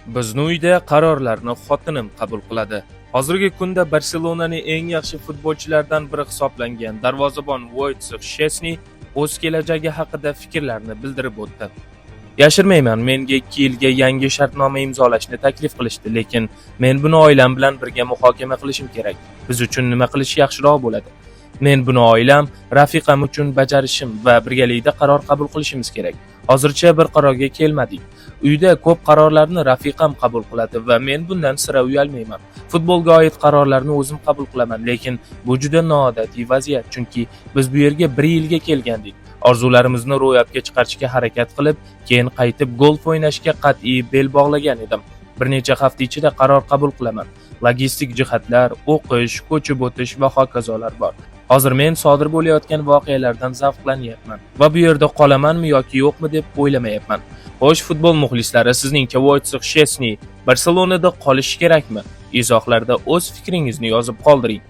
Bizni uyda qarorlarni xotinim qabul qiladi. Hozirgi kunda Barselonaning eng yaxshi futbolchilaridan biri hisoblangan darvozabon Wojciech Szczesny o'z kelajagi haqida fikrlarini bildirib o'tdi. Yashirmayman, menga 2 yilga yangi shartnoma imzolashni taklif qilishdi, lekin men buni oilam bilan birga muhokama qilishim kerak. Biz uchun nima qilish yaxshiroq bo'ladi? Men buni oilam, rafiqam uchun bajarishim va birgalikda qaror qabul qilishimiz kerak. Hozircha bir qarorga kelmadik. Uyda ko'p qarorlarni rafiqam qabul qiladi va men bundan sira uyalmayman. Futbolga oid qarorlarni o'zim qabul qilaman, lekin bu juda noodatiy vaziyat, chunki biz bu yerga 1 yilga kelgandik. Orzularimizni ro'yobga chiqarishga harakat qilib, keyin qaytib golf o'ynashga qat'iy bel bog'lagan edim. Bir necha hafta ichida qaror qabul qilaman. Logistik jihatlar, o'qish, ko'chib o'tish va hokazolar bor. Hozir men sodir bo'layotgan voqealardan zavqlanyapman va bu yerda qolamanmi yoki yo'qmi deb o'ylamayapman. Xo'sh, futbol muxlislari, sizningcha Wojciech Szczesny Barselonada qolishi kerakmi? Izohlarda o'z fikringizni yozib qoldiring.